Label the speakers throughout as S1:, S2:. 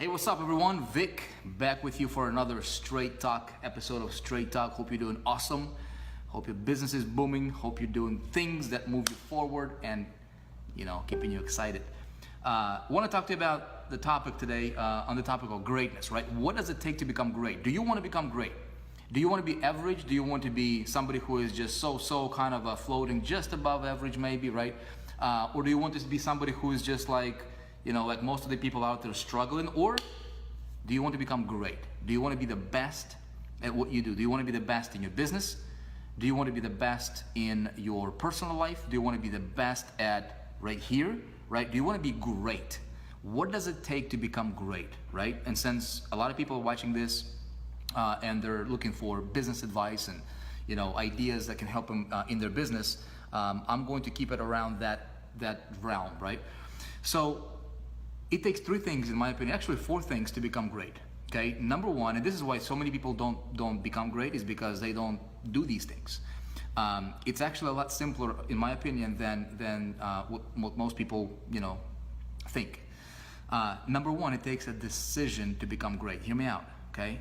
S1: Hey, what's up everyone? Vic back with you for another Straight Talk episode of Straight Talk. Hope you're doing awesome. Hope your business is booming. Hope you're doing things that move you forward and, keeping you excited. Want to talk to you about the topic today on the topic of greatness, right? What does it take to become great? Do you want to become great? Do you want to be average? Do you want to be somebody who is just so kind of floating just above average maybe, right? Or do you want to be somebody who is just like most of the people out there struggling? Or do you want to become great? Do you want to be the best at what you do? Do you want to be the best in your business? Do you want to be the best in your personal life? Do you want to be the best at right here, right? Do you want to be great? What does it take to become great, right? And since a lot of people are watching this and they're looking for business advice and ideas that can help them in their business, I'm going to keep it around that realm, right? So it takes three things, in my opinion, actually four things to become great. Okay, number one, and this is why so many people don't become great, is because they don't do these things. It's actually a lot simpler, in my opinion, than what most people think. Number one, it takes a decision to become great. Hear me out, okay?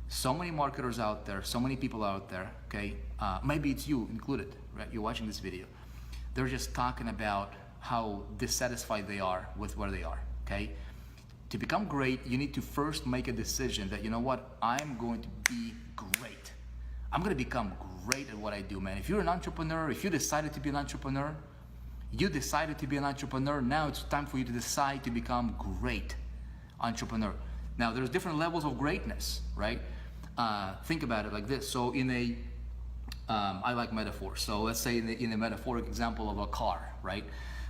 S1: So many marketers out there, so many people out there, okay? Maybe it's you included, right? You're watching this video. They're just talking about how dissatisfied they are with where they are, okay? To become great, you need to first make a decision that, I'm going to be great. I'm going to become great at what I do, man. If you're an entrepreneur, if you decided to be an entrepreneur, now it's time for you to decide to become great entrepreneur. Now, there's different levels of greatness, right? Think about it like this. So I like metaphors. So let's say in a metaphoric example of a car, right?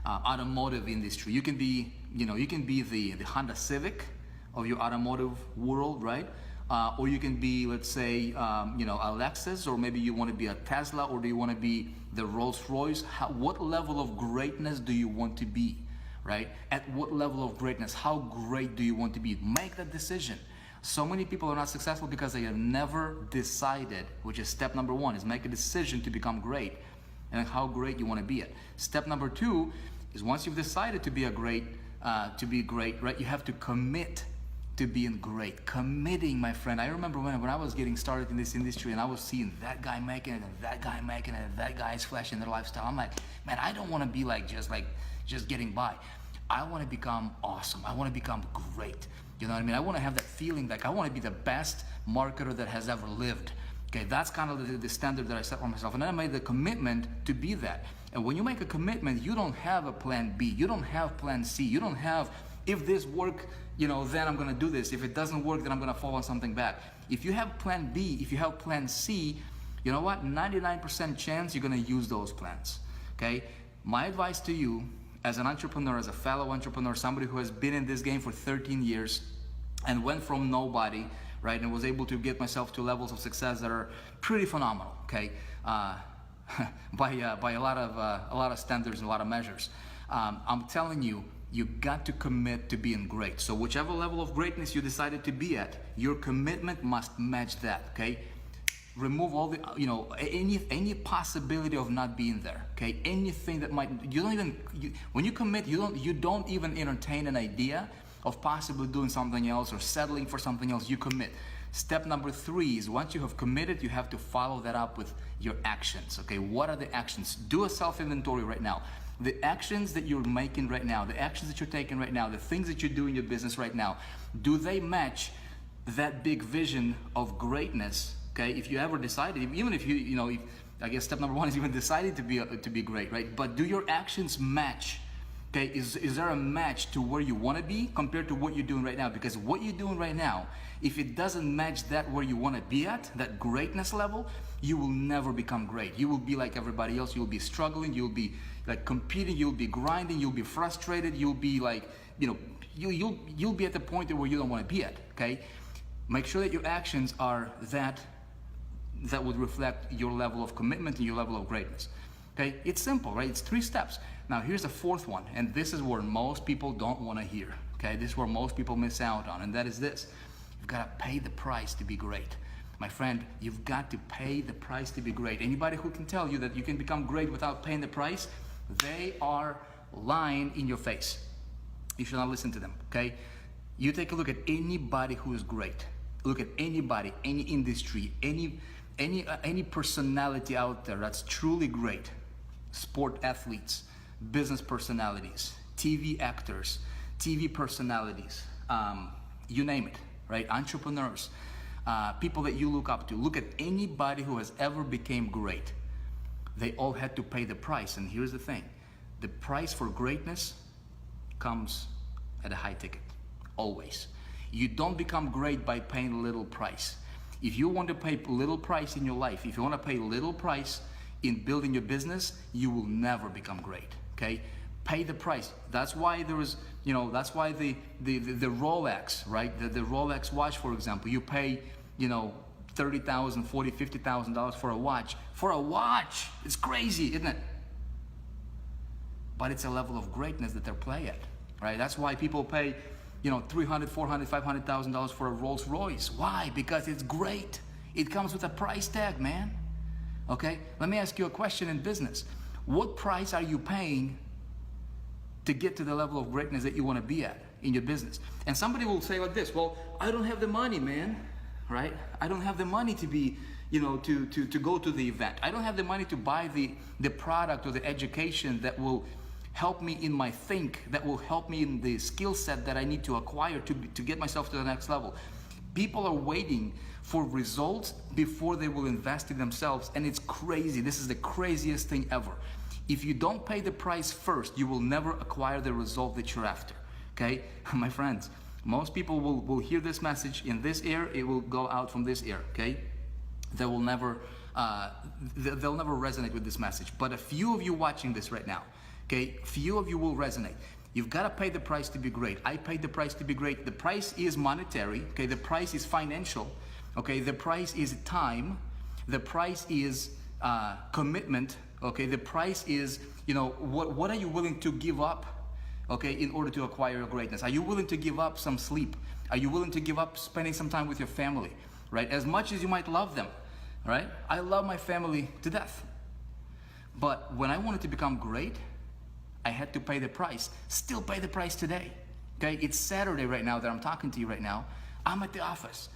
S1: Automotive industry. You can be the Honda Civic of your automotive world, right? Or you can be, let's say, a Lexus, or maybe you want to be a Tesla, or do you want to be the Rolls Royce? What level of greatness do you want to be, right? At what level of greatness? How great do you want to be? Make that decision. So many people are not successful because they have never decided, which is step number one, is make a decision to become great and how great you want to be at. Step number two is once you've decided to be great, right, you have to commit to being great. Committing, my friend. I remember when I was getting started in this industry and I was seeing that guy making it and that guy making it and that guy's flashing their lifestyle. I'm like, man, I don't want to be just getting by. I want to become awesome. I want to become great. You know what I mean? I want to have that feeling like I want to be the best marketer that has ever lived. Okay, that's kind of the standard that I set for myself. And then I made the commitment to be that. And when you make a commitment, you don't have a plan B. You don't have plan C. You don't have, if this work, then I'm going to do this. If it doesn't work, then I'm going to fall on something back. If you have plan B, if you have plan C, you know what? 99% chance you're going to use those plans. Okay? My advice to you as an entrepreneur, as a fellow entrepreneur, somebody who has been in this game for 13 years and went from nobody, right, and was able to get myself to levels of success that are pretty phenomenal, okay, by a lot of standards and a lot of measures. I'm telling you, you got to commit to being great. So whichever level of greatness you decided to be at, your commitment must match that, okay? Remove all the, any possibility of not being there, okay? Anything that might, when you commit, you don't even entertain an idea of possibly doing something else or settling for something else. You commit. Step number three is once you have committed, you have to follow that up with your actions, okay? What are the actions? Do a self-inventory right now. The actions that you're making right now, the actions that you're taking right now, the things that you do in your business right now, do they match that big vision of greatness? Okay, if you ever decided, even if I guess step number one is even decided to be great, right? But do your actions match? Okay, is there a match to where you want to be compared to what you're doing right now? Because what you're doing right now, if it doesn't match that where you want to be at, that greatness level, you will never become great. You will be like everybody else. You'll be struggling. You'll be like competing. You'll be grinding. You'll be frustrated. You'll be like, you'll be at the point where you don't want to be at. Okay, make sure that your actions are that would reflect your level of commitment and your level of greatness. Okay, it's simple, right? It's 3 steps. Now here's the 4th one, and this is where most people don't want to hear. Okay, this is where most people miss out on, and that is this: you've got to pay the price to be great. My friend, you've got to pay the price to be great. Anybody who can tell you that you can become great without paying the price, they are lying in your face. You should not listen to them. Okay, You take a look at anybody who is great. Look at anybody, any industry, any personality out there that's truly great. Sport athletes, business personalities, TV actors, TV personalities, you name it, right? Entrepreneurs, people that you look up to. Look at anybody who has ever became great. They all had to pay the price. And here's the thing. The price for greatness comes at a high ticket, always. You don't become great by paying a little price. If you want to pay little price in your life, if you want to pay little price in building your business, you will never become great, okay? Pay the price. That's why there is, that's why the Rolex, right? The Rolex watch, for example, you pay, $30,000, $40,000, $50,000 for a watch. For a watch! It's crazy, isn't it? But it's a level of greatness that they're playing at, right? That's why people pay, $300,000, $400,000, $500,000 for a Rolls Royce. Why? Because it's great. It comes with a price tag, man. Okay? Let me ask you a question in business. What price are you paying to get to the level of greatness that you want to be at in your business? And somebody will say like this, well, I don't have the money, man, right? I don't have the money to be, to go to the event. I don't have the money to buy the product or the education that will help me in my that will help me in the skill set that I need to acquire to get myself to the next level. People are waiting for results before they will invest in themselves, and it's crazy. This is the craziest thing ever. If you don't pay the price first, you will never acquire the result that you're after, okay? My friends, most people will hear this message in this ear, it will go out from this ear, okay? They will never, they'll never resonate with this message. But a few of you watching this right now, okay, few of you will resonate. You've got to pay the price to be great. I paid the price to be great. The price is monetary, okay? The price is financial, okay? The price is time. The price is commitment, okay? The price is, what are you willing to give up, okay, in order to acquire your greatness? Are you willing to give up some sleep? Are you willing to give up spending some time with your family, right? As much as you might love them, right? I love my family to death. But when I wanted to become great, I had to pay the price. Still pay the price today. Okay, it's Saturday right now that I'm talking to you right now. I'm at the office.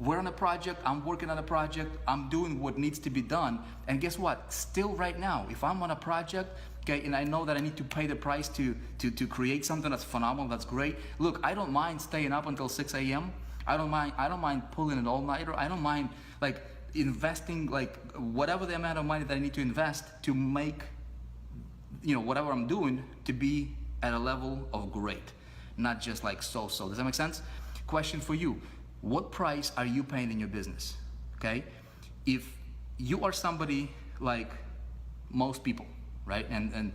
S1: We're on a project, I'm working on a project, I'm doing what needs to be done. And guess what? Still right now, if I'm on a project, okay, and I know that I need to pay the price to create something that's phenomenal, that's great. Look, I don't mind staying up until 6 a.m. I don't mind pulling an all-nighter. I don't mind investing whatever the amount of money that I need to invest to make whatever I'm doing to be at a level of great, not just so-so. Does that make sense? Question for you. What price are you paying in your business? Okay? If you are somebody like most people, right? And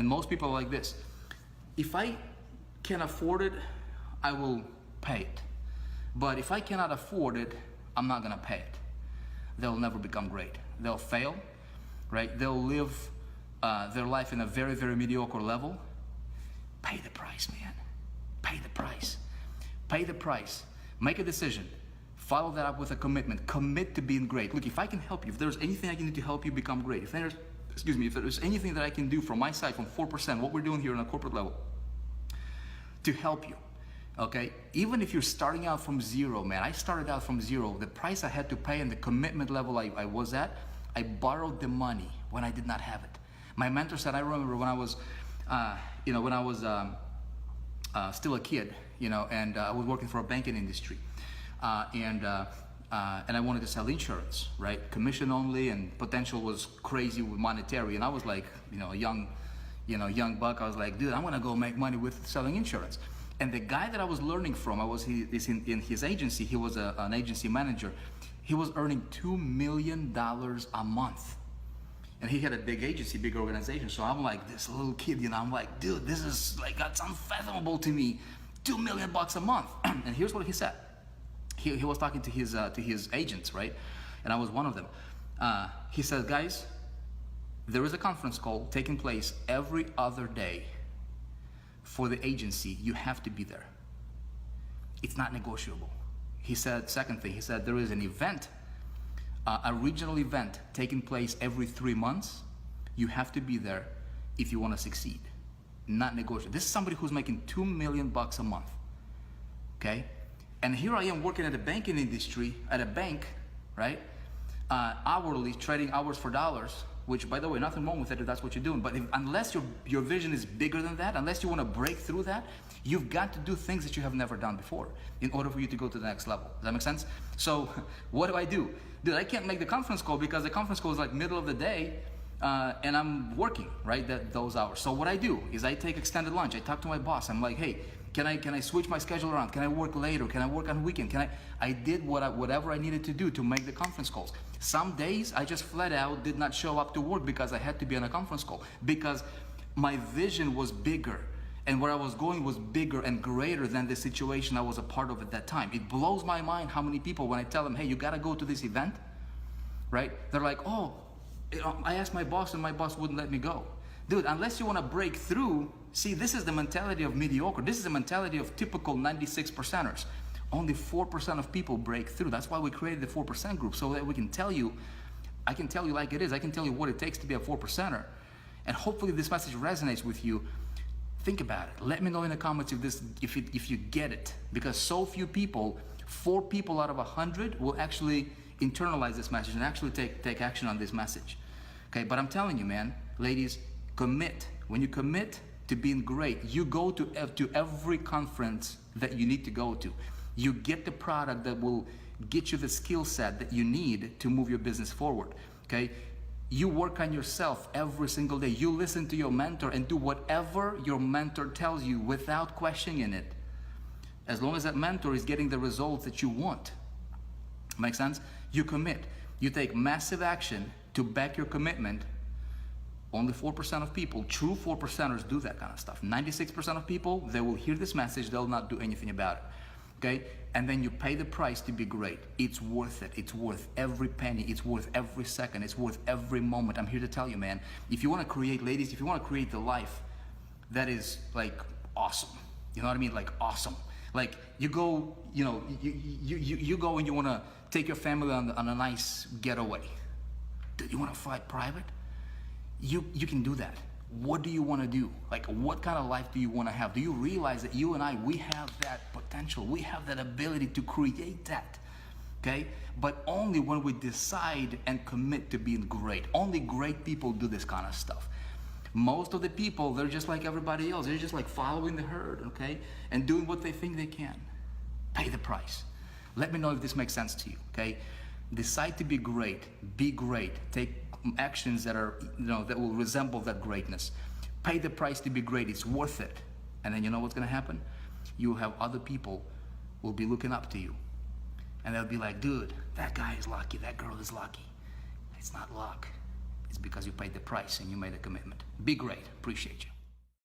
S1: most people are like this. If I can afford it, I will pay it. But if I cannot afford it, I'm not gonna pay it. They'll never become great. They'll fail, right? They'll live their life in a very, very mediocre level. Pay the price, man. Pay the price. Pay the price. Make a decision. Follow that up with a commitment. Commit to being great. Look, if I can help you, if there's anything I can do to help you become great, if there's anything that I can do from my side, from 4%, what we're doing here on a corporate level, to help you, okay? Even if you're starting out from zero, man, I started out from zero. The price I had to pay and the commitment level I was at, I borrowed the money when I did not have it. My mentor said, I remember when I was, still a kid, and I was working for a banking industry, and I wanted to sell insurance, right? Commission only, and potential was crazy with monetary, and I was like, a young buck. I was like, dude, I'm gonna go make money with selling insurance. And the guy that I was learning from, in his agency. He was an agency manager. He was earning $2 million a month. And he had a big agency, big organization. So I'm like this little kid, I'm like, dude, this is that's unfathomable to me. $2 million a month. And here's what he said. He was talking to his agents, right? And I was one of them. He said, guys, there is a conference call taking place every other day for the agency. You have to be there. It's not negotiable. He said, second thing, he said, there is an event, a regional event taking place every 3 months. You have to be there if you want to succeed. Not negotiable. This is somebody who's making $2 million a month. okay? And here I am working at the banking industry, at a bank, right? Hourly, trading hours for dollars, which, by the way, nothing wrong with it if that's what you're doing. But unless your vision is bigger than that, unless you want to break through that, you've got to do things that you have never done before in order for you to go to the next level. Does that make sense? So what do? Dude, I can't make the conference call because the conference call is like middle of the day, and I'm working, right, those hours. So what I do is I take extended lunch. I talk to my boss. I'm like, hey, can I switch my schedule around? Can I work later? Can I work on weekend? I did whatever I needed to do to make the conference calls. Some days I just flat out did not show up to work because I had to be on a conference call, because my vision was bigger and where I was going was bigger and greater than the situation I was a part of at that time. It blows my mind how many people, when I tell them, hey, you gotta go to this event, right? They're like, oh, I asked my boss and my boss wouldn't let me go. Dude, unless you want to break through, see, this is the mentality of mediocre. This is the mentality of typical 96%ers. Only 4% of people break through. That's why we created the 4% group, so that we can tell you, I can tell you like it is. I can tell you what it takes to be a 4%er. And hopefully this message resonates with you. Think about it. Let me know in the comments if you get it. Because so few people, 4 people out of 100 will actually internalize this message and actually take action on this message. Okay, but I'm telling you, man, ladies, commit. When you commit to being great, you go to every conference that you need to go to. You get the product that will get you the skill set that you need to move your business forward, okay? You work on yourself every single day. You listen to your mentor and do whatever your mentor tells you without questioning it. As long as that mentor is getting the results that you want. Make sense? You commit. You take massive action to back your commitment. Only 4% of people, true 4%ers, do that kind of stuff. 96% of people, they will hear this message, they'll not do anything about it. Okay? And then you pay the price to be great. It's worth it. It's worth every penny. It's worth every second. It's worth every moment. I'm here to tell you, man, if you want to create, ladies, if you want to create the life that is like awesome, you know what I mean? Like awesome. Like you go, you know, you go and you want to take your family on a nice getaway. Dude, you want to fly private? You can do that. What do you want to do? Like, what kind of life do you want to have? Do you realize that you and I, we have that potential. We have that ability to create that, okay? But only when we decide and commit to being great. Only great people do this kind of stuff. Most of the people, they're just like everybody else. They're just like following the herd, okay? And doing what they think they can. Pay the price. Let me know if this makes sense to you, okay? Decide to be great. Be great. Take actions that are, you know, that will resemble that greatness. Pay the price to be great. It's worth it. And then you know what's going to happen? You'll have other people will be looking up to you. And they'll be like, dude, that guy is lucky. That girl is lucky. It's not luck. It's because you paid the price and you made a commitment. Be great. Appreciate you.